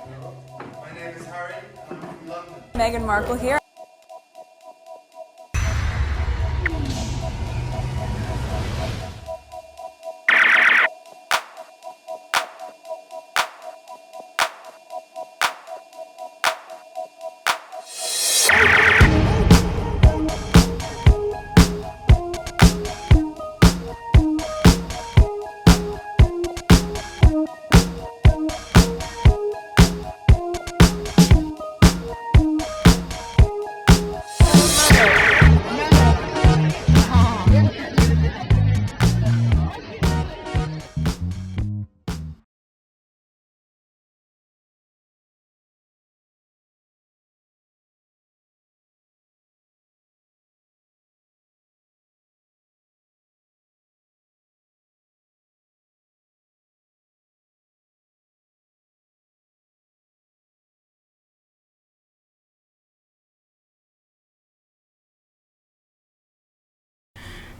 My name is Harry, and I'm from London. Meghan Markle here.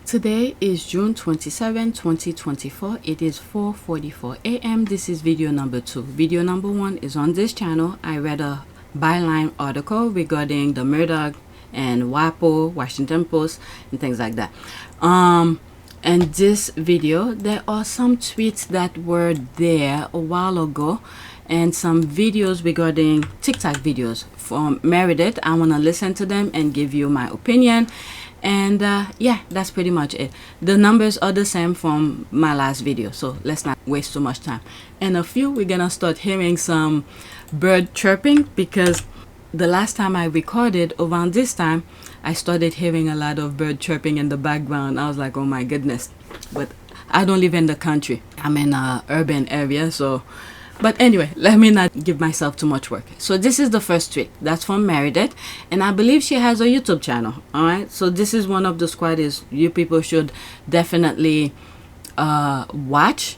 Today is June 27, 2024. It is 4:44 a.m. This is video number 2. Video number 1 is on this channel. I read a byline article regarding the Murdoch and WAPO, Washington Post, and things like that. And this video, there are some tweets that were there a while ago and some videos regarding TikTok videos from Meredith. I want to listen to them and give you my opinion. And yeah, that's pretty much it. The numbers are the same from my last video, so let's not waste too much time. In a few, we're gonna start hearing some bird chirping, because the last time I recorded around this time, I started hearing a lot of bird chirping in the background. I was like, oh my goodness. But I don't live in the country. I'm in an urban area, so... But anyway, let me not give myself too much work. So this is the first tweet. That's from Meredith. And I believe she has a YouTube channel. Alright. So this is one of the squatters you people should definitely watch,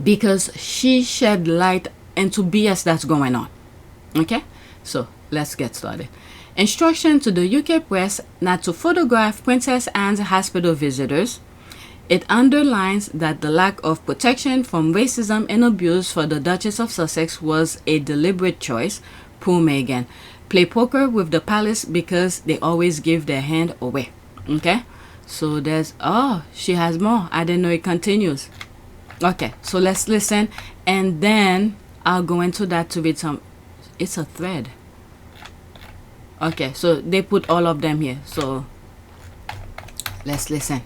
because she shed light into BS that's going on. Okay. So let's get started. Instruction to the UK press not to photograph Princess Anne's hospital visitors. It underlines that the lack of protection from racism and abuse for the Duchess of Sussex was a deliberate choice. Poor Meghan. Play poker with the palace because they always give their hand away. Okay? So there's... Oh, she has more. I didn't know it continues. Okay, so let's listen. And then I'll go into that to read some... It's a thread. Okay, so they put all of them here. So let's listen.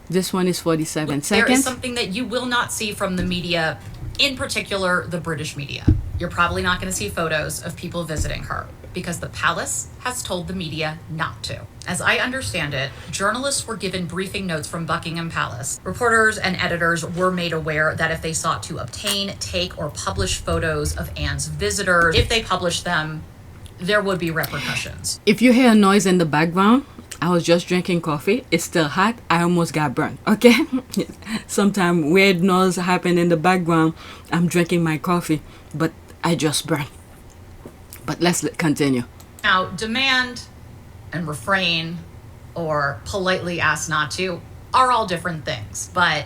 This one is 47 seconds. There is something that you will not see from the media, in particular the British media. You're probably not going to see photos of people visiting her because the palace has told the media not to. As I understand it, journalists were given briefing notes from Buckingham Palace. Reporters and editors were made aware that if they sought to obtain, take, or publish photos of Anne's visitors, if they published them, there would be repercussions. If you hear a noise in the background, I was just drinking coffee. It's still hot. I almost got burned. Okay? Sometimes weird noise happen in the background. I'm drinking my coffee, but I just burned. But let's continue. Now, demand and refrain or politely ask not to are all different things. But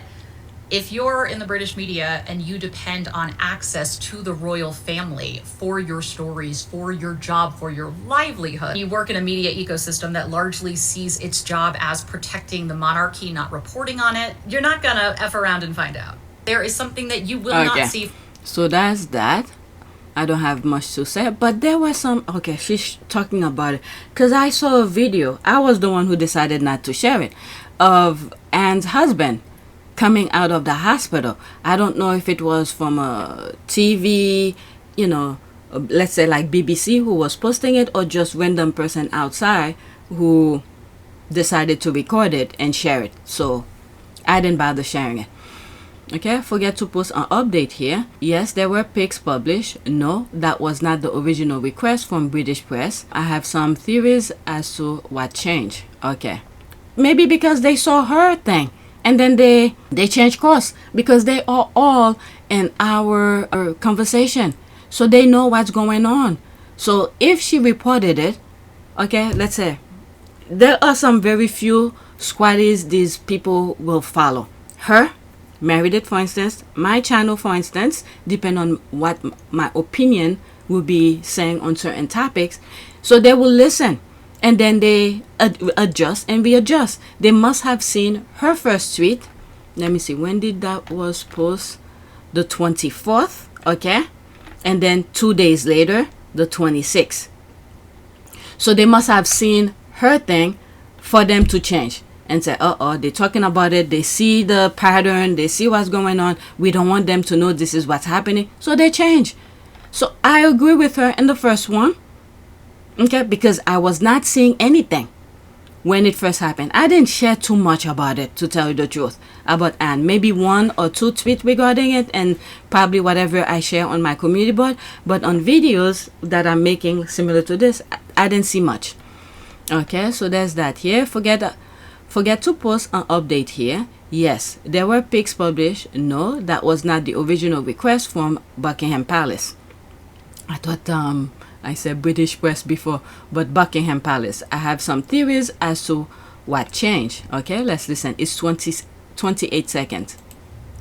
if you're in the British media and you depend on access to the royal family for your stories, for your job, for your livelihood, you work in a media ecosystem that largely sees its job as protecting the monarchy, not reporting on it, you're not gonna F around and find out. There is something that you will not see. So that's that. I don't have much to say, but there was some... Okay, she's talking about it. Because I saw a video. I was the one who decided not to share it. Of Anne's husband coming out of the hospital. I don't know if it was from a TV, you know, let's say like BBC who was posting it, or just random person outside who decided to record it and share it. So I didn't bother sharing it. Okay, forget to post an update here. Yes, there were pics published. No, that was not the original request from British press. I have some theories as to what changed. Okay, maybe because they saw her thing. And then they change course, because they are all in our conversation. So they know what's going on. So if she reported it, okay, let's say, there are some very few squatties these people will follow. Her, Meredith, for instance, my channel, for instance, depend on what my opinion will be saying on certain topics. So they will listen, and then they adjust and readjust. They must have seen her first tweet. Let me see, when did that was post? The 24th, okay? And then 2 days later, the 26th. So they must have seen her thing for them to change and say, they're talking about it. They see the pattern. They see what's going on. We don't want them to know this is what's happening. So they change. So I agree with her in the first one. Okay, because I was not seeing anything when it first happened. I didn't share too much about it, to tell you the truth, about Anne. Maybe 1 or 2 tweets regarding it, and probably whatever I share on my community board. But on videos that I'm making similar to this, I didn't see much. Okay, so there's that here. Forget to post an update here. Yes, there were pics published. No, that was not the original request from Buckingham Palace. I thought I said British press before, but Buckingham Palace. I have some theories as to what changed. Okay, let's listen. It's 28 seconds.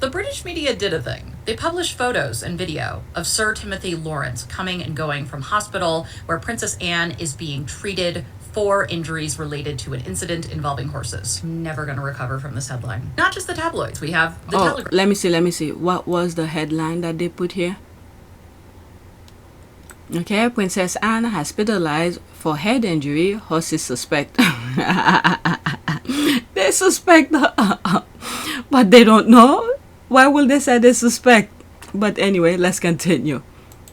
The British media did a thing. They published photos and video of Sir Timothy Lawrence coming and going from hospital where Princess Anne is being treated for injuries related to an incident involving horses. Never going to recover from this headline. Not just the tabloids. We have the Telegraph. Let me see. What was the headline that they put here? Okay, Princess Anne hospitalized for head injury. Horses suspect. They suspect, but they don't know. Why will they say they suspect? But anyway, let's continue.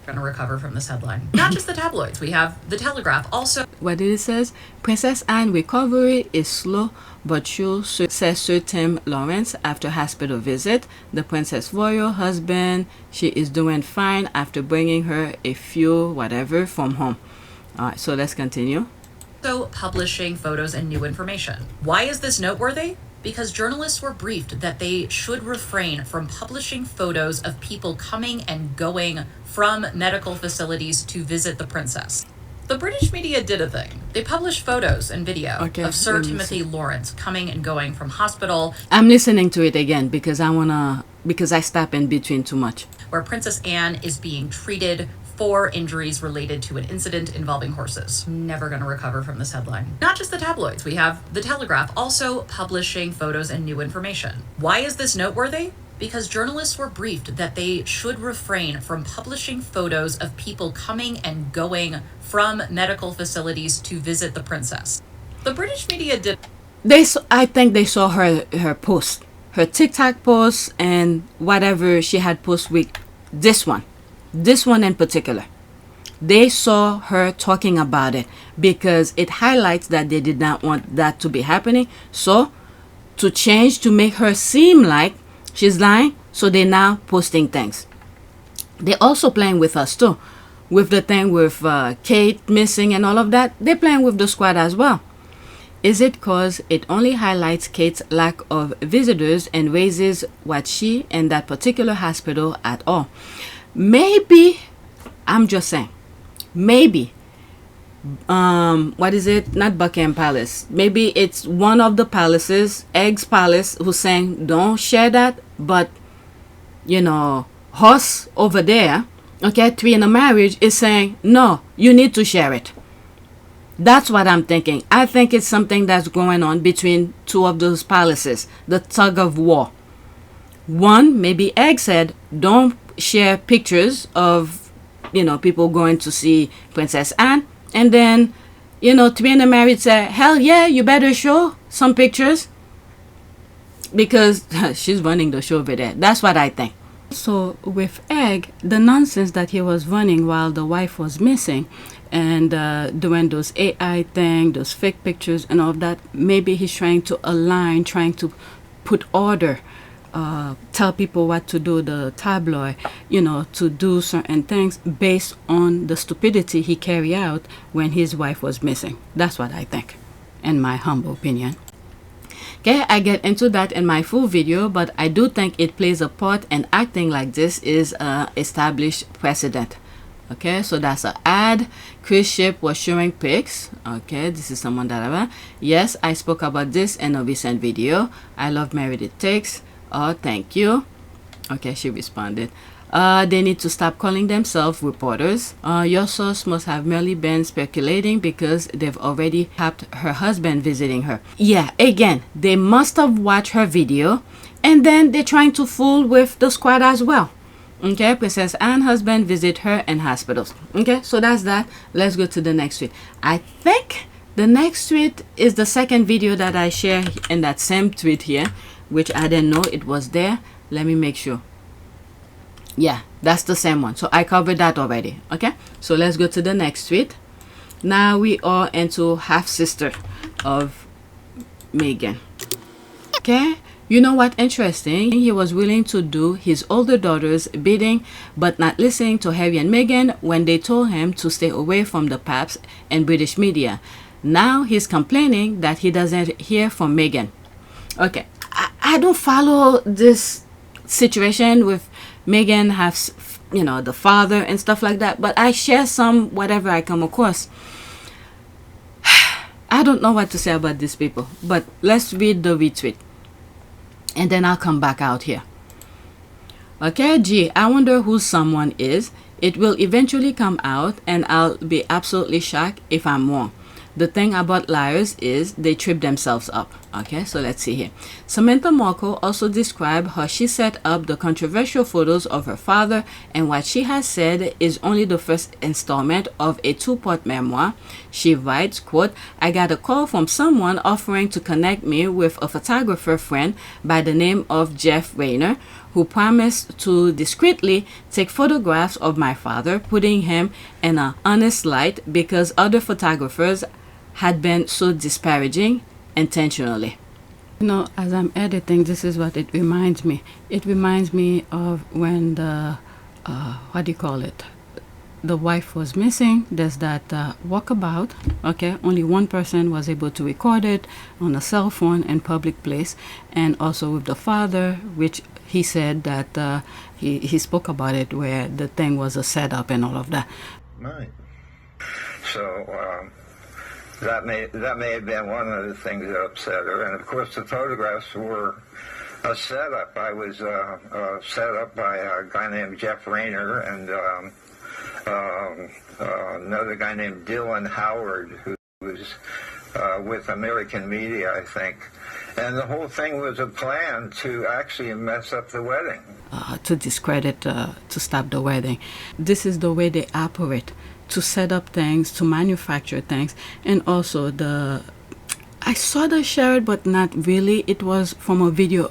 Going to recover from this headline. Not just the tabloids. We have the Telegraph. Also, what did it says? Princess Anne recovery is slow but sure, says Sir Tim Lawrence after hospital visit. The princess royal husband, she is doing fine after bringing her a few whatever from home. All right, so let's continue. So publishing photos and new information. Why is this noteworthy? Because journalists were briefed that they should refrain from publishing photos of people coming and going from medical facilities to visit the princess. The British media did a thing. They published photos and video of Sir Timothy Lawrence coming and going from hospital. I'm listening to it again because I stop in between too much. Where Princess Anne is being treated for injuries related to an incident involving horses. Never going to recover from this headline. Not just the tabloids. We have the Telegraph also publishing photos and new information. Why is this noteworthy? Because journalists were briefed that they should refrain from publishing photos of people coming and going from medical facilities to visit the princess. The British media did. I think they saw her post, her TikTok post, and whatever she had posted with this one in particular. They saw her talking about it because it highlights that they did not want that to be happening. So to change, to make her seem like she's lying, so they're now posting things. They're also playing with us too, with the thing with Kate missing and all of that. They're playing with the squad as well. Is it because it only highlights Kate's lack of visitors and raises what she and that particular hospital at all? Maybe, I'm just saying, maybe, what is it? Not Buckingham Palace. Maybe it's one of the palaces, Eggs Palace, who's saying, don't share that. But, Horse over there, okay, 3 in a marriage, is saying, no, you need to share it. That's what I'm thinking. I think it's something that's going on between 2 of those palaces, the tug of war. One, maybe Egg said, don't share pictures of, people going to see Princess Anne. And then, 3 in a marriage said, hell yeah, you better show some pictures. Because she's running the show over there. That's what I think. So with Egg, the nonsense that he was running while the wife was missing and doing those AI thing, those fake pictures and all of that, maybe he's trying to align, trying to put order, tell people what to do, the tabloid, to do certain things based on the stupidity he carried out when his wife was missing. That's what I think, in my humble opinion. Okay, I get into that in my full video, but I do think it plays a part, and acting like this is an established precedent. Okay, so that's an ad. Cruise ship was showing pics. Okay, this is someone that yes, I spoke about this in a recent video. I love Meredith takes. Oh, thank you. Okay, she responded. They need to stop calling themselves reporters. Your source must have merely been speculating because they've already tapped her husband visiting her. Yeah, again, they must have watched her video and then they're trying to fool with the squad as well. Okay, Princess Anne's husband visit her in hospitals. Okay, so that's that. Let's go to the next tweet. I think the next tweet is the second video that I share in that same tweet here, which I didn't know it was there. Let me make sure. Yeah, that's the same one. So I covered that already. Okay, so let's go to the next tweet. Now we are into half sister of Meghan. Okay, you know what interesting? He was willing to do his older daughter's bidding, but not listening to Harry and Meghan when they told him to stay away from the paps and British media. Now he's complaining that he doesn't hear from Meghan. Okay, I don't follow this situation with Meghan has, you know, the father and stuff like that, but I share some whatever I come across. I don't know what to say about these people, but let's read the retweet and then I'll come back out here. Okay, gee, I wonder who someone is. It will eventually come out and I'll be absolutely shocked if I'm wrong. The thing about liars is they trip themselves up. Okay, so let's see here. Samantha Markle also described how she set up the controversial photos of her father, and what she has said is only the first installment of a two-part memoir. She writes, quote, I got a call from someone offering to connect me with a photographer friend by the name of Jeff Rayner, who promised to discreetly take photographs of my father, putting him in an honest light because other photographers had been so disparaging intentionally. You know, as I'm editing, this is what it reminds me. It reminds me of when the, what do you call it? The wife was missing. There's that walkabout. Okay, only one person was able to record it on a cell phone in public place, and also with the father, which he said that he spoke about it, where the thing was a setup and all of that. Right. So that may have been one of the things that upset her, and of course the photographs were a setup. I was set up by a guy named Jeff Rayner and another guy named Dylan Howard, who was with American Media, I think. And the whole thing was a plan to actually mess up the wedding. To discredit, to stop the wedding. This is the way they operate, to set up things, to manufacture things. And also I sort of shared, but not really. It was from a video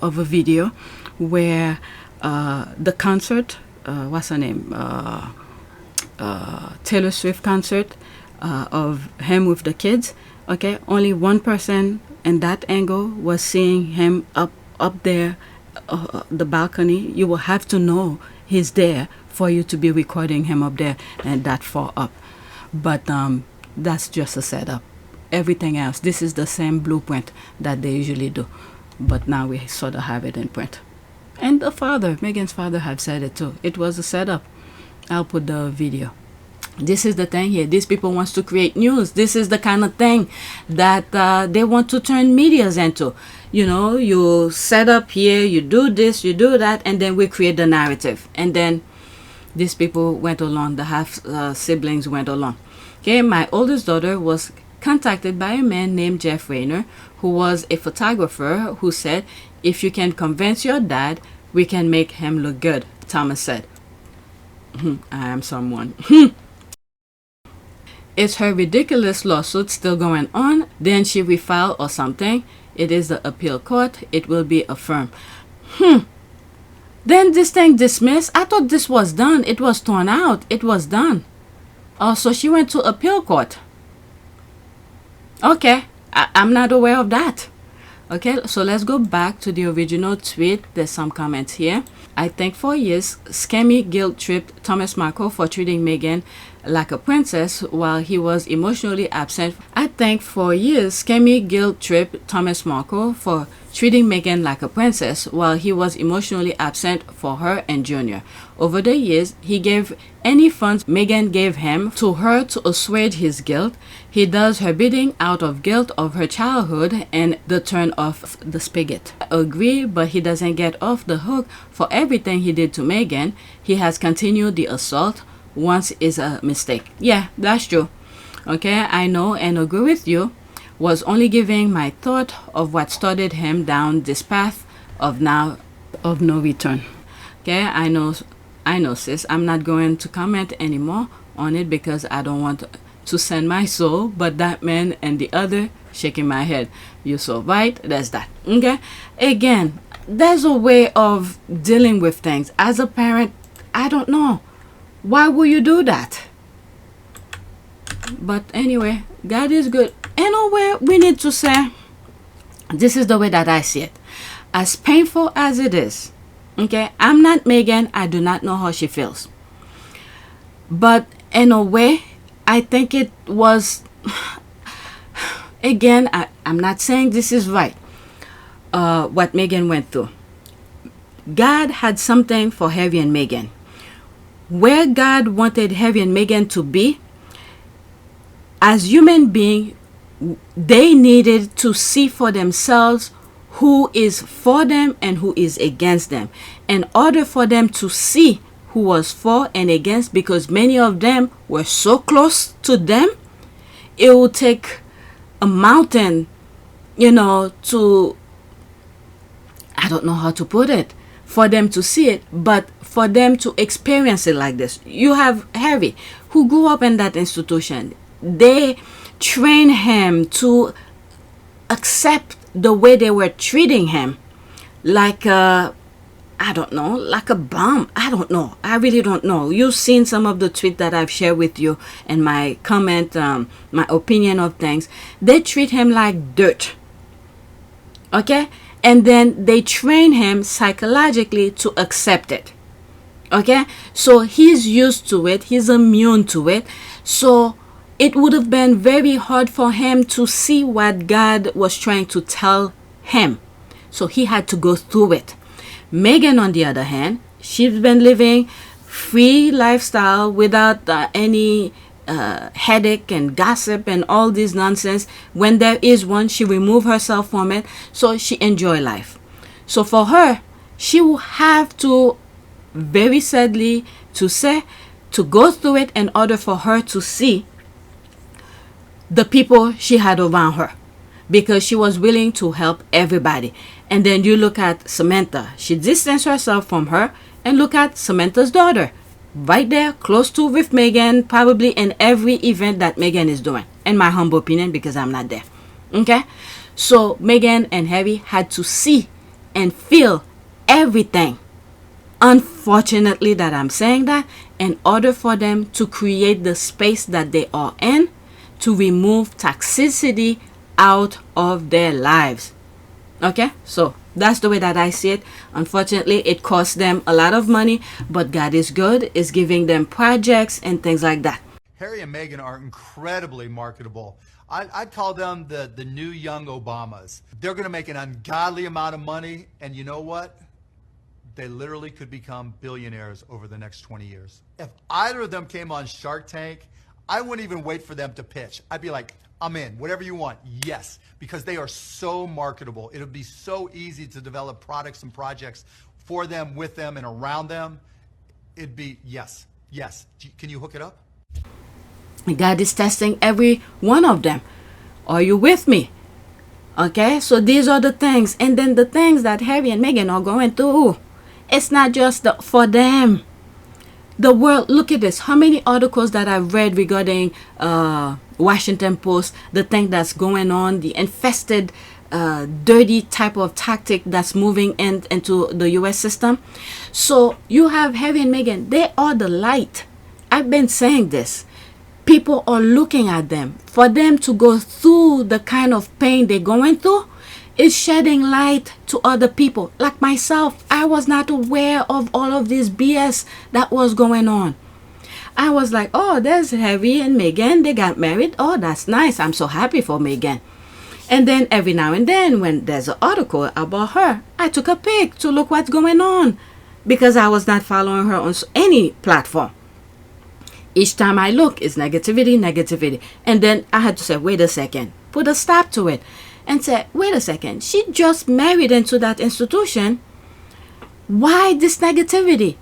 where the concert, what's her name? Taylor Swift concert of him with the kids. Okay, only one person in that angle was seeing him up there, the balcony. You will have to know he's there for you to be recording him up there and that far up. But that's just a setup. Everything else, this is the same blueprint that they usually do, but now we sort of have it in print. And the father, Meghan's father, had said it too. It was a setup. I'll put the video. This is the thing here. These people wants to create news. This is the kind of thing that they want to turn medias into. You know, you set up here, you do this, you do that, and then we create the narrative. And then these people went along, the half siblings went along. Okay, my oldest daughter was contacted by a man named Jeff Rayner, who was a photographer, who said, if you can convince your dad, we can make him look good, Thomas said. I am someone. Is her ridiculous lawsuit still going on? Then she refile or something? It is the appeal court. It will be affirmed. Then this thing dismissed? I thought this was done. It was torn out. It was done. Oh, so she went to appeal court. Okay, I'm not aware of that. Okay, so let's go back to the original tweet. There's some comments here. I think for years, Scammy guilt tripped Thomas Markle for treating Meghan like a princess while he was emotionally absent. I think for years, Kemi guilt-tripped Thomas Markle for treating Meghan like a princess while he was emotionally absent for her and Junior. Over the years, he gave any funds Meghan gave him to her to assuage his guilt. He does her bidding out of guilt of her childhood and the turn off the spigot. I agree, but he doesn't get off the hook for everything he did to Meghan. He has continued the assault. Once is a mistake. Yeah, that's true. Okay, I know and agree with you. Was only giving my thought of what started him down this path of no return. Okay, I know sis, I'm not going to comment anymore on it because I don't want to send my soul, but that man and the other shaking my head. You're so right, there's that. Okay, again, there's a way of dealing with things. As a parent, I don't know, why would you do that? But anyway, God is good. In a way, we need to say, this is the way that I see it. As painful as it is, okay, I'm not Meghan. I do not know how she feels. But in a way, I think it was, again, I'm not saying this is right, what Meghan went through. God had something for Harry and Meghan. Where God wanted Harry and Meghan to be, as human beings, they needed to see for themselves who is for them and who is against them. In order for them to see who was for and against, because many of them were so close to them, it would take a mountain, to, I don't know how to put it, for them to see it, but for them to experience it like this. You have Harry, who grew up in that institution. They trained him to accept the way they were treating him, like a, I don't know, like a bomb. I don't know. I really don't know. You've seen some of the tweets that I've shared with you and my comment, my opinion of things. They treat him like dirt. Okay? And then they train him psychologically to accept it. Okay? So he's used to it. He's immune to it. So it would have been very hard for him to see what God was trying to tell him. So he had to go through it. Meghan, on the other hand, she's been living free lifestyle without any headache and gossip and all this nonsense. When there is one, she remove herself from it. So she enjoy life. So for her, she will have to, very sadly to say, to go through it in order for her to see the people she had around her, because she was willing to help everybody. And then you look at Samantha. She distanced herself from her, and look at Samantha's daughter, right there, close to with Meghan, probably in every event that Meghan is doing, in my humble opinion, because I'm not there. Okay? So Meghan and Harry had to see and feel everything. Unfortunately that I'm saying that, in order for them to create the space that they are in, to remove toxicity out of their lives. Okay, so that's the way that I see it. Unfortunately, it costs them a lot of money, but God is good, is giving them projects and things like that. Harry and Meghan are incredibly marketable. I'd call them the new young Obamas. They're going to make an ungodly amount of money, and you know what? They literally could become billionaires over the next 20 years. If either of them came on Shark Tank, I wouldn't even wait for them to pitch. I'd be like, I'm in, whatever you want, yes, because they are so marketable. It'll be so easy to develop products and projects for them, with them, and around them. It'd be, yes. Can you hook it up? God is testing every one of them. Are you with me? Okay, so these are the things. And then the things that Harry and Meghan are going through, it's not just for them. The world, look at this. How many articles that I've read regarding Washington Post, the thing that's going on, the infested, dirty type of tactic that's moving into the U.S. system. So you have Harry and Meghan. They are the light. I've been saying this. People are looking at them. For them to go through the kind of pain they're going through, is shedding light to other people. Like myself, I was not aware of all of this BS that was going on. I was like, oh, there's Harry and Meghan. They got married. Oh, that's nice. I'm so happy for Meghan. And then every now and then when there's an article about her, I took a pic to look what's going on, because I was not following her on any platform. Each time I look, it's negativity, negativity. And then I had to say, wait a second, put a stop to it and say, wait a second, she just married into that institution. Why this negativity?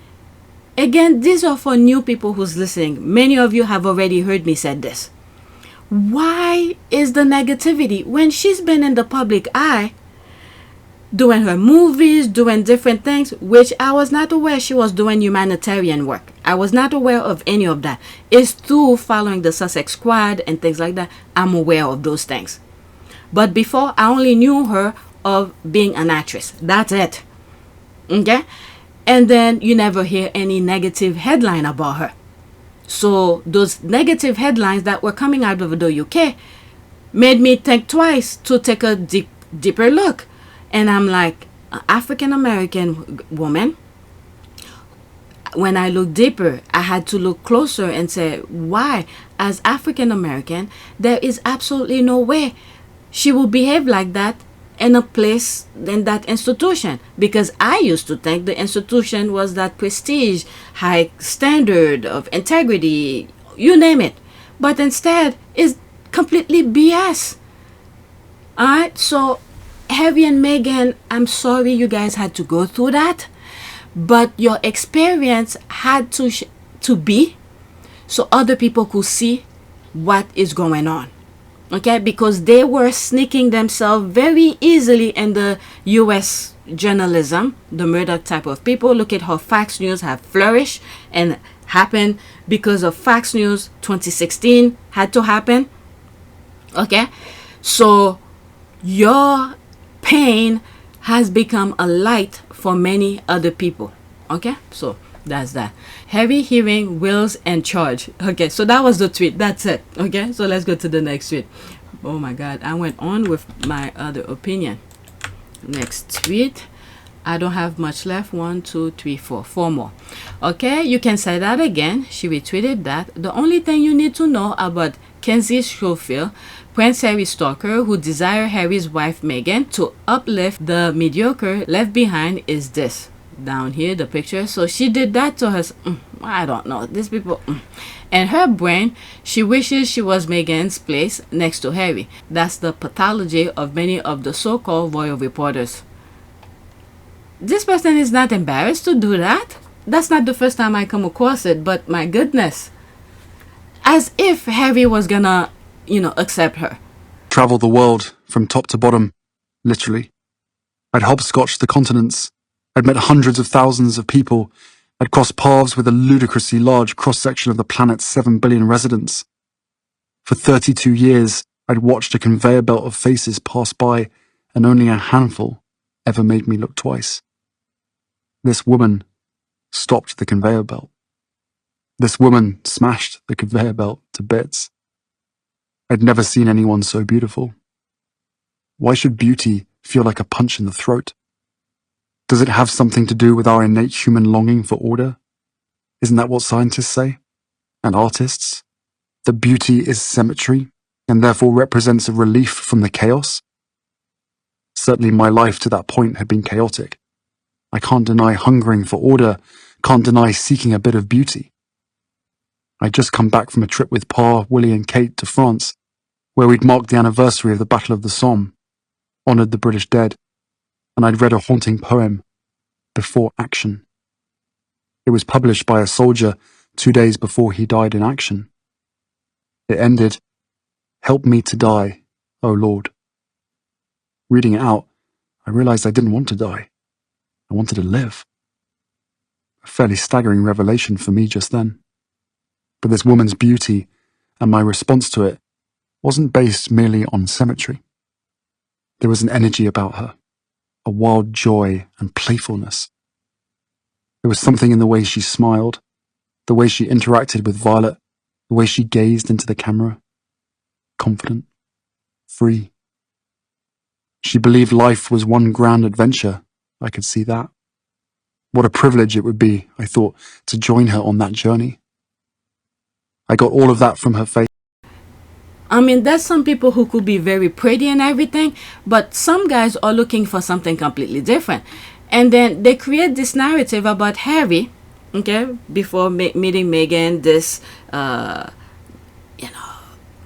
Again, these are for new people who's listening. Many of you have already heard me say this. Why is the negativity when she's been in the public eye, doing her movies, doing different things, which I was not aware she was doing humanitarian work. I was not aware of any of that. It's through following the Sussex squad and things like that, I'm aware of those things. But before, I only knew her of being an actress. That's it. Okay? And then you never hear any negative headline about her. So those negative headlines that were coming out of the UK made me think twice to take a deeper look. And I'm like, an African American woman. When I look deeper, I had to look closer and say, why? As African American, there is absolutely no way she will behave like that in a place, in that institution. Because I used to think the institution was that prestige, high standard of integrity, you name it. But instead, it's completely BS. Alright, so Harry and Meghan, I'm sorry you guys had to go through that. But your experience had to be so other people could see what is going on. Okay, because they were sneaking themselves very easily in the US journalism, the Murdoch type of people. Look at how Fox News have flourished and happened because of Fox News. 2016 had to happen. Okay, so your pain has become a light for many other people. Okay, so that's that. Heavy hearing, wills and charge. Okay, so that was the tweet. That's it. Okay, so let's go to the next tweet. Oh my god, I went on with my other opinion. Next tweet. I don't have much left. 1, 2, 3, 4 more. Okay, you can say that again. She retweeted that. The only thing you need to know about Kenzie Schofield, Prince Harry stalker who desire Harry's wife Meghan to uplift the mediocre left behind, is this. Down here, the picture. So she did that to her. I don't know. These people. And her brain, she wishes she was Meghan's place next to Harry. That's the pathology of many of the so-called royal reporters. This person is not embarrassed to do that. That's not the first time I come across it, but my goodness. As if Harry was gonna, accept her. Travel the world from top to bottom, literally. I'd hopscotched the continents. I'd met hundreds of thousands of people. I'd crossed paths with a ludicrously large cross-section of the planet's 7 billion residents. For 32 years, I'd watched a conveyor belt of faces pass by, and only a handful ever made me look twice. This woman stopped the conveyor belt. This woman smashed the conveyor belt to bits. I'd never seen anyone so beautiful. Why should beauty feel like a punch in the throat? Does it have something to do with our innate human longing for order? Isn't that what scientists say? And artists? That beauty is symmetry, and therefore represents a relief from the chaos? Certainly my life to that point had been chaotic. I can't deny hungering for order, can't deny seeking a bit of beauty. I'd just come back from a trip with Pa, Willie and Kate to France, where we'd marked the anniversary of the Battle of the Somme, honoured the British dead, and I'd read a haunting poem, Before Action. It was published by a soldier 2 days before he died in action. It ended, "Help me to die, O Lord." Reading it out, I realised I didn't want to die. I wanted to live. A fairly staggering revelation for me just then. But this woman's beauty and my response to it wasn't based merely on symmetry. There was an energy about her, a wild joy and playfulness. There was something in the way she smiled, the way she interacted with Violet, the way she gazed into the camera. Confident, free. She believed life was one grand adventure. I could see that. What a privilege it would be, I thought, to join her on that journey. I got all of that from her face. I mean, there's some people who could be very pretty and everything, but some guys are looking for something completely different. And then they create this narrative about Harry, okay, before meeting Meghan, this,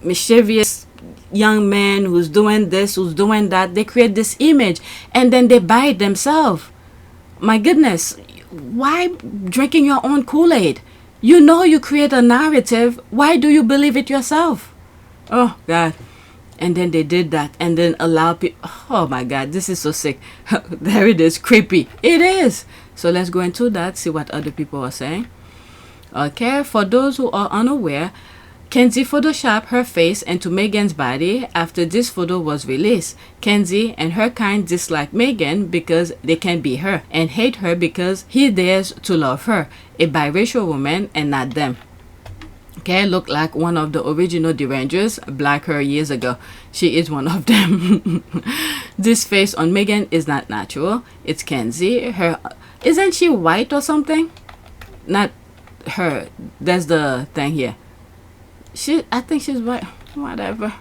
mischievous young man who's doing this, who's doing that. They create this image and then they buy it themselves. My goodness, why drinking your own Kool-Aid? You know you create a narrative. Why do you believe it yourself? Oh, God. And then they did that and then allow people. Oh, my God, this is so sick. There it is. Creepy. It is. So let's go into that, see what other people are saying. Okay, for those who are unaware, Kenzie photoshopped her face into Meghan's body after this photo was released. Kenzie and her kind dislike Meghan because they can't be her and hate her because he dares to love her, a biracial woman, and not them. Okay, look like one of the original derangers, black her years ago. She is one of them. This face on Meghan is not natural. It's Kenzie. Isn't she white or something? Not her. That's the thing here. I think she's white. Whatever.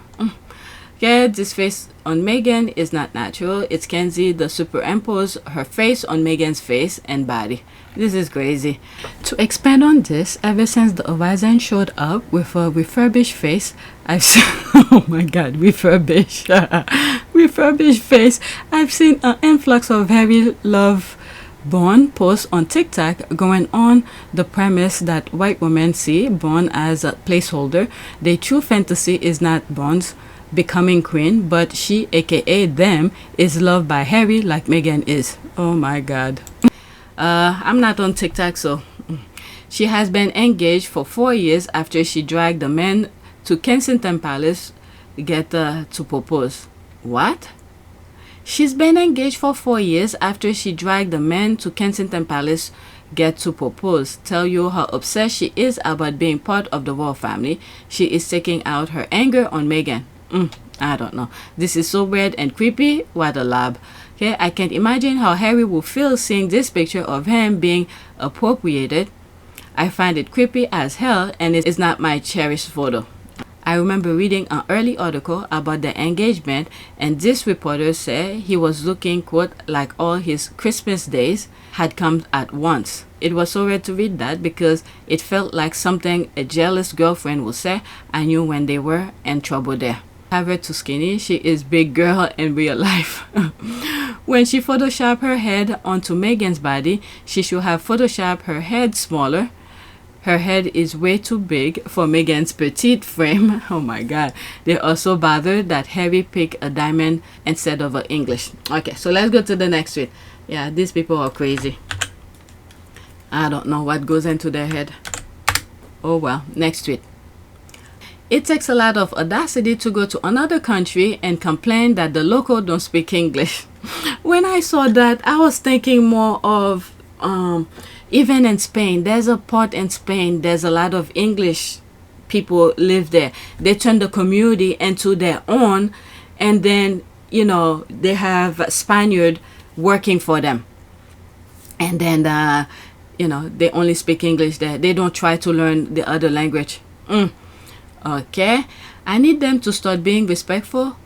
Yeah, this face on Meghan is not natural. It's Kenzie that superimposed her face on Meghan's face and body. This is crazy. To expand on this, ever since the Horizon showed up with a refurbished face, I've seen, oh my God, refurbished face. I've seen an influx of Harry Love Born posts on TikTok going on the premise that white women see Born as a placeholder. Their true fantasy is not Born's becoming queen, but she, aka them, is loved by Harry like Meghan is. Oh my God. I'm not on TikTok, so she has been engaged for 4 years after she dragged the man to Kensington Palace to propose. What? She's been engaged for 4 years after she dragged the man to Kensington Palace to propose. Tell you how obsessed she is about being part of the royal family. She is taking out her anger on Meghan. I don't know. This is so weird and creepy. What a lab. Okay, I can't imagine how Harry will feel seeing this picture of him being appropriated. I find it creepy as hell, and it is not my cherished photo. I remember reading an early article about the engagement, and this reporter said he was looking, quote, like all his Christmas days had come at once. It was so weird to read that because it felt like something a jealous girlfriend would say. I knew when they were in trouble there. Have her too skinny. She is big girl in real life. When she photoshopped her head onto Meghan's body, she should have photoshopped her head smaller. Her head is way too big for Meghan's petite frame. Oh my God. They are so bothered that Harry picked a diamond instead of an English. Okay, so let's go to the next tweet. Yeah, these people are crazy. I don't know what goes into their head. Oh well, next tweet. It takes a lot of audacity to go to another country and complain that the local don't speak English. When I saw that, I was thinking more of even in Spain. There's a part in Spain, there's a lot of English people live there. They turn the community into their own, and then they have Spaniard working for them, and then they only speak English there. They don't try to learn the other language. Okay, I need them to start being respectful,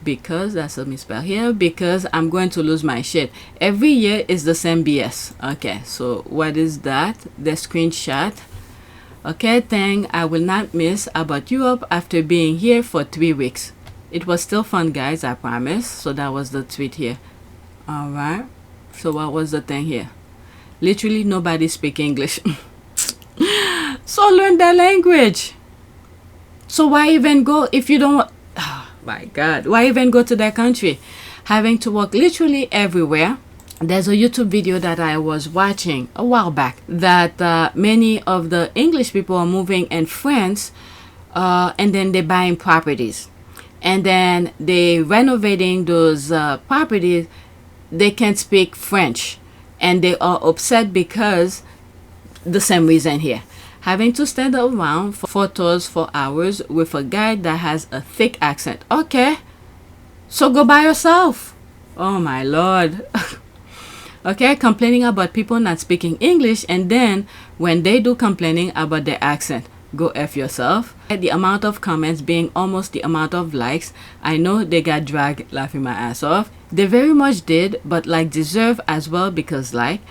because that's a misspell here, because I'm going to lose my shit. Every year is the same BS. Okay, so what is that? The screenshot. Okay, thing I will not miss about Europe after being here for 3 weeks. It was still fun, guys, I promise. So that was the tweet here. All right, so what was the thing here? Literally nobody speak English. So learn that language. So why even go if you don't? Oh my God, why even go to that country? Having to walk literally everywhere. There's a YouTube video that I was watching a while back that many of the English people are moving in France, and then they're buying properties, and then they renovating those properties. They can't speak French, and they are upset because the same reason here. Having to stand around for photos for hours with a guy that has a thick accent. Okay, so go by yourself. Oh my Lord. Okay, complaining about people not speaking English, and then when they do complaining about their accent. go F yourself. The amount of comments being almost the amount of likes, I know they got dragged laughing my ass off. They very much did, but like deserve as well, because like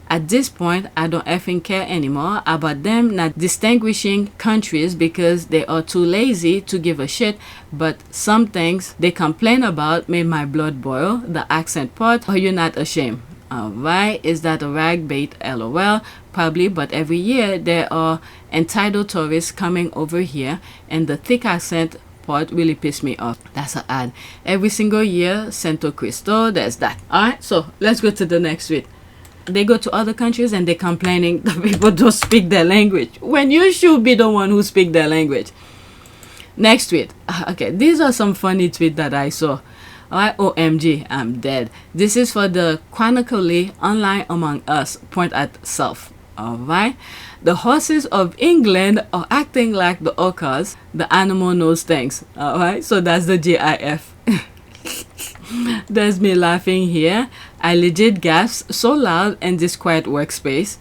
at this point I don't effing care anymore about them not distinguishing countries because they are too lazy to give a shit. But some things they complain about made my blood boil. The accent part, are you not ashamed? Alright, is that a rag bait? LOL. Probably, but every year there are entitled tourists coming over here, and the thick accent part really pissed me off. That's an ad. Every single year, Santo Cristo, there's that. Alright, so let's go to the next tweet. They go to other countries and they're complaining that people don't speak their language, when you should be the one who speak their language. Next tweet. Okay, these are some funny tweets that I saw. Alright, OMG, I'm dead. This is for the chronically online among us, point at self. Alright, the horses of England are acting like the orcas. The animal knows things. Alright, so that's the GIF. There's me laughing here. I legit gasped so loud in this quiet workspace.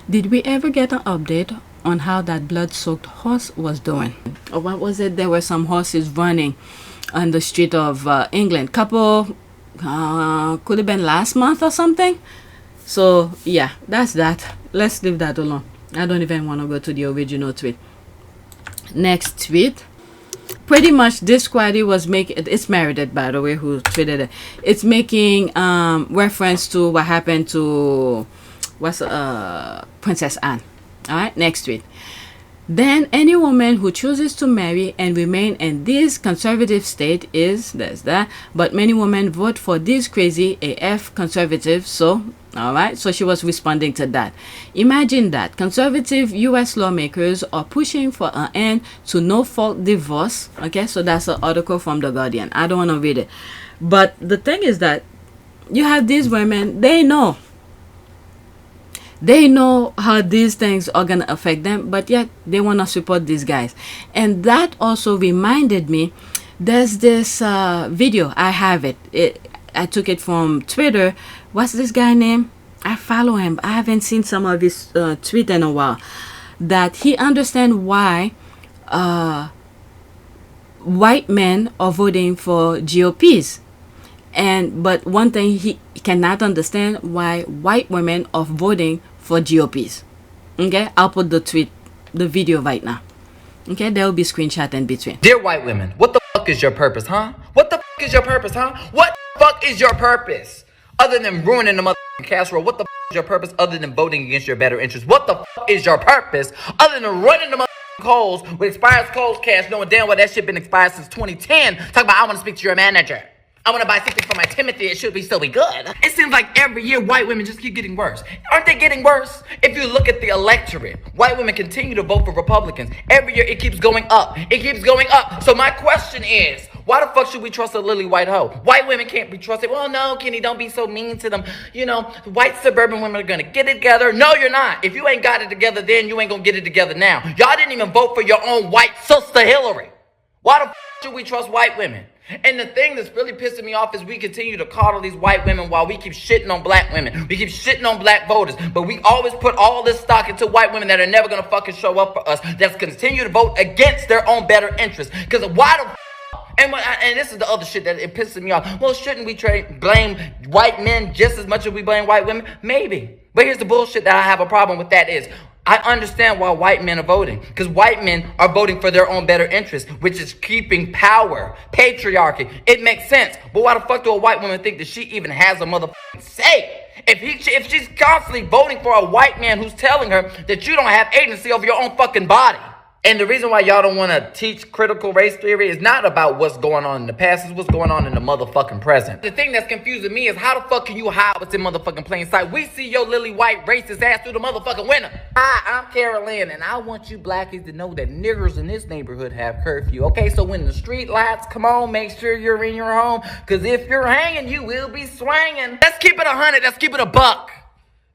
Did we ever get an update on how that blood-soaked horse was doing? Or what was it? There were some horses running on the street of England. Couple, could have been last month or something. So yeah, that's that. Let's leave that alone. I don't even want to go to the original tweet. Next tweet. Pretty much this query was making, it's Meredith by the way who tweeted it. It's making reference to what happened to Princess Anne. Alright, next tweet. Then any woman who chooses to marry and remain in this conservative state is, there's that, but many women vote for these crazy AF conservatives. So alright, so she was responding to that. Imagine that conservative US lawmakers are pushing for an end to no-fault divorce. Okay, so that's an article from The Guardian. I don't want to read it, but the thing is that you have these women, they know how these things are gonna affect them, but yet they want to support these guys. And that also reminded me, there's this video, I have it, I took it from Twitter. What's this guy name? I follow him. I haven't seen some of his tweet in a while. That he understands why white men are voting for GOPs. But one thing he cannot understand, why white women are voting for GOPs. Okay, I'll put the video right now. Okay, there will be screenshot in between. Dear white women, what the fuck is your purpose, huh? What the fuck is your purpose, huh? What the fuck is your purpose? Other than ruining the motherfucking casserole, what the fuck is your purpose other than voting against your better interests? What the fuck is your purpose other than running the motherfucking coals with expired coals cash, knowing damn well that shit been expired since 2010? Talk about, I want to speak to your manager. I want to buy something for my Timothy. It should still be good. It seems like every year white women just keep getting worse. Aren't they getting worse? If you look at the electorate, white women continue to vote for Republicans. Every year it keeps going up. It keeps going up. So my question is, why the fuck should we trust a lily white hoe? White women can't be trusted. Well, no, Kenny, don't be so mean to them. You know, white suburban women are going to get it together. No, you're not. If you ain't got it together then, you ain't going to get it together now. Y'all didn't even vote for your own white sister Hillary. Why the fuck should we trust white women? And the thing that's really pissing me off is we continue to coddle these white women while we keep shitting on black women. We keep shitting on black voters. But we always put all this stock into white women that are never going to fucking show up for us. That's continue to vote against their own better interests. Because why the and this is the other shit that it pisses me off. Well, shouldn't we blame white men just as much as we blame white women? Maybe. But here's the bullshit that I have a problem with that is, I understand why white men are voting. Because white men are voting for their own better interests, which is keeping power, patriarchy. It makes sense. But why the fuck do a white woman think that she even has a motherfucking say? If she's constantly voting for a white man who's telling her that you don't have agency over your own fucking body. And the reason why y'all don't want to teach critical race theory is not about what's going on in the past, it's what's going on in the motherfucking present. The thing that's confusing me is how the fuck can you hide what's in motherfucking plain sight? We see your lily white racist ass through the motherfucking window. Hi, I'm Carolyn, and I want you blackies to know that niggers in this neighborhood have curfew. Okay, so when the street lights come on, make sure you're in your home, because if you're hanging, you will be swinging. Let's keep it 100, let's keep it a buck.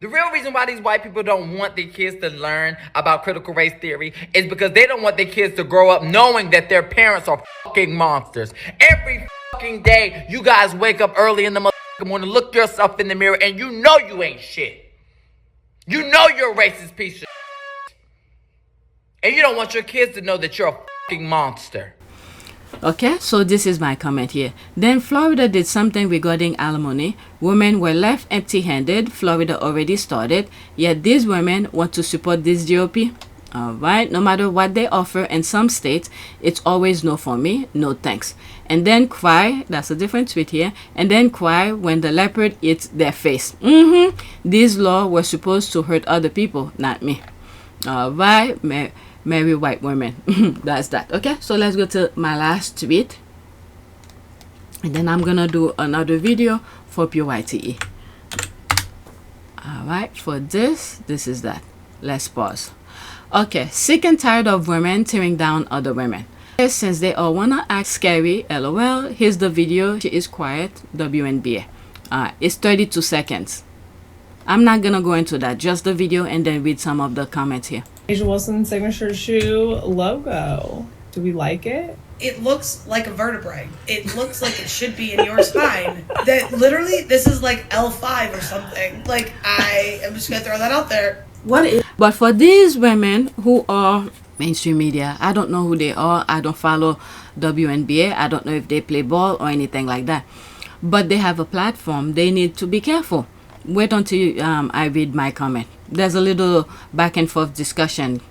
The real reason why these white people don't want their kids to learn about critical race theory is because they don't want their kids to grow up knowing that their parents are fucking monsters. Every fucking day, you guys wake up early in the motherfucking morning, look yourself in the mirror, and you know you ain't shit. You know you're a racist piece of shit. And you don't want your kids to know that you're a fucking monster. Okay, so this is my comment here. Then Florida did something regarding alimony. Women were left empty-handed. Florida already started. Yet these women want to support this GOP. Alright, no matter what they offer in some states, it's always no for me, no thanks. And then cry, that's a different tweet here, and then cry when the leopard eats their face. These laws were supposed to hurt other people, not me. Alright, marry white women. That's that. Okay, so let's go to my last tweet. And then I'm gonna do another video for PYTE. Alright, for this is that. Let's pause. Okay, sick and tired of women tearing down other women. Since they all wanna act scary, lol, here's the video. She is quiet, WNBA. It's 32 seconds. I'm not gonna go into that, just the video and then read some of the comments here. Asia Wilson's signature shoe logo. Do we like it? It looks like a vertebrae. It looks like it should be in your spine. That literally, this is like L5 or something. Like, I am just gonna throw that out there. But for these women who are mainstream media, I don't know who they are. I don't follow WNBA. I don't know if they play ball or anything like that. But they have a platform. They need to be careful. Wait until I read my comment. There's a little back and forth discussion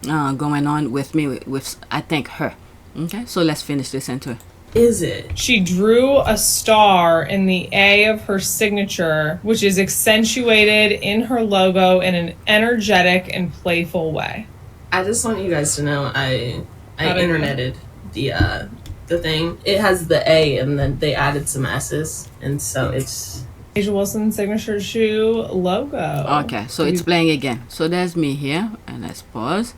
going on with me with I think her. Okay, so let's finish this into it. Is it? She drew a star in the A of her signature, which is accentuated in her logo in an energetic and playful way. I just want you guys to know I interneted the thing. It has the A and then they added some S's, and so it's Asia Wilson's signature shoe logo. Okay, so it's playing again. So there's me here, and let's pause.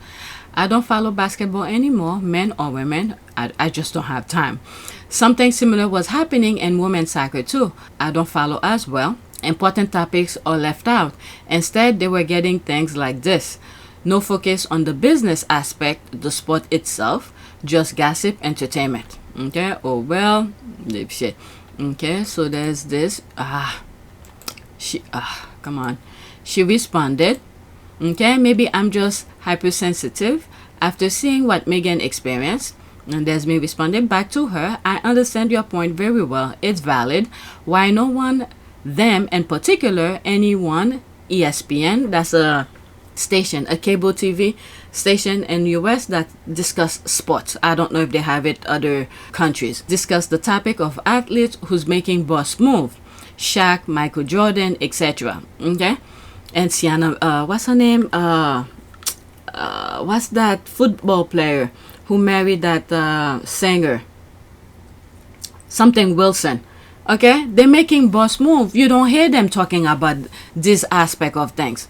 I don't follow basketball anymore, men or women. I just don't have time. Something similar was happening in women's soccer too. I don't follow as well. Important topics are left out. Instead, they were getting things like this. No focus on the business aspect, the sport itself, just gossip, entertainment. Okay, oh well, shit. Okay, so there's this. Come on. She responded. Okay, maybe I'm just hypersensitive after seeing what Meghan experienced. And there's me responding back to her. I understand your point very well. It's valid. Why no one, them in particular, anyone, ESPN, that's a station, a cable TV station in US that discuss sports. I don't know if they have it other countries. Discuss the topic of athletes who's making boss move. Shaq, Michael Jordan, etc. Okay? And Sienna, what's her name? What's that football player who married that singer? Something Wilson. Okay? They're making boss move. You don't hear them talking about this aspect of things.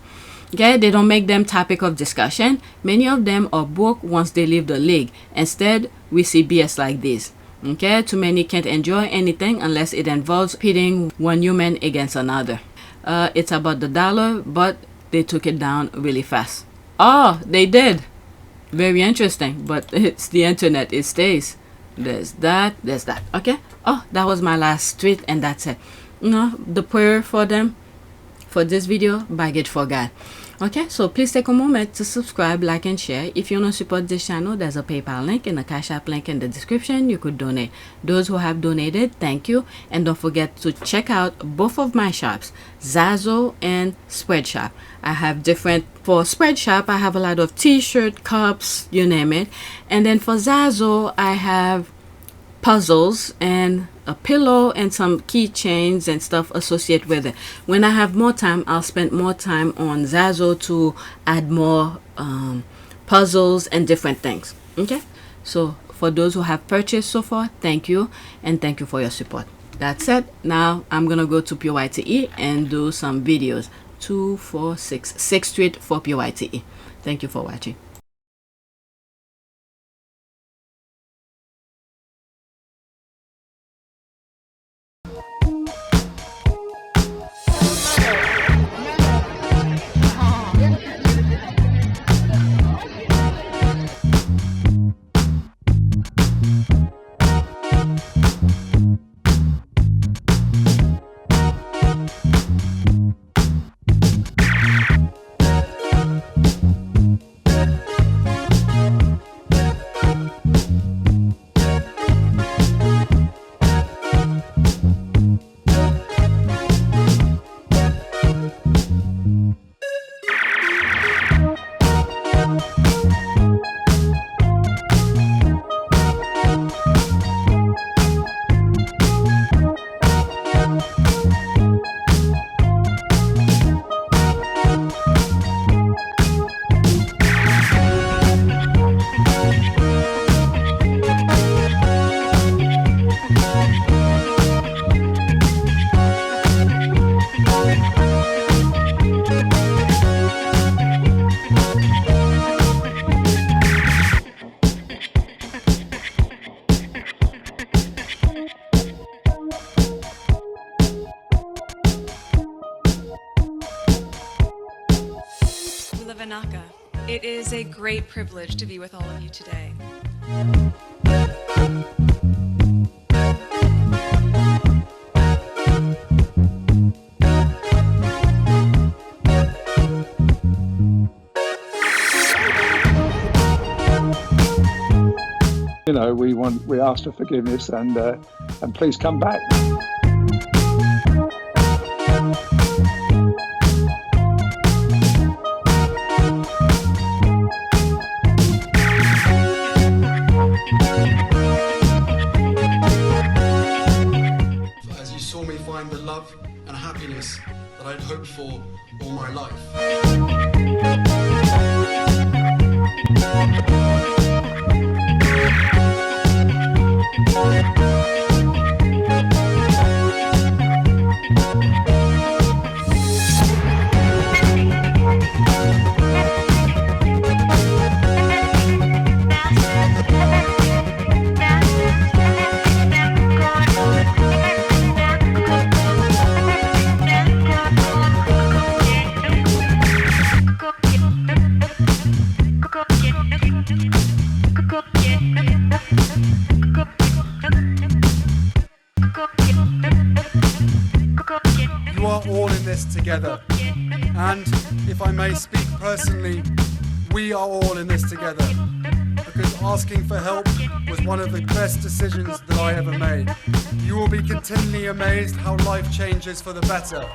Okay? They don't make them topic of discussion. Many of them are broke once they leave the league. Instead, we see BS like this. Okay? Too many can't enjoy anything unless it involves pitting one human against another. It's about the dollar, but they took it down really fast. Oh, they did. Very interesting, but it's the internet. It stays. There's that. Okay. Oh, that was my last tweet, and that's it. The prayer for them for this video, baggage for God. Okay, so please take a moment to subscribe, like, and share. If you want to support this channel, there's a PayPal link and a Cash App link in the description. You could donate. Those who have donated, thank you. And don't forget to check out both of my shops, Zazzle and Spreadshop. I have different, for Spreadshop, I have a lot of t-shirt, cups, you name it. And then for Zazzle, I have puzzles and a pillow and some keychains and stuff associated with it. When I have more time, I'll spend more time on Zazzle to add more puzzles and different things. Okay, so for those who have purchased so far, thank you, and thank you for your support. That's it. Now I'm gonna go to PYTE and do some videos. 2, 4, 6 street for PYTE. Thank you for watching. of Anaka. It is a great privilege to be with all of you today. You know, we ask for forgiveness and please come back. As you saw me find the love and happiness that I'd hoped for all my life. You are all in this together. And if I may speak personally, we are all in this together. Because asking for help was one of the best decisions that I ever made. You will be continually amazed how life changes for the better.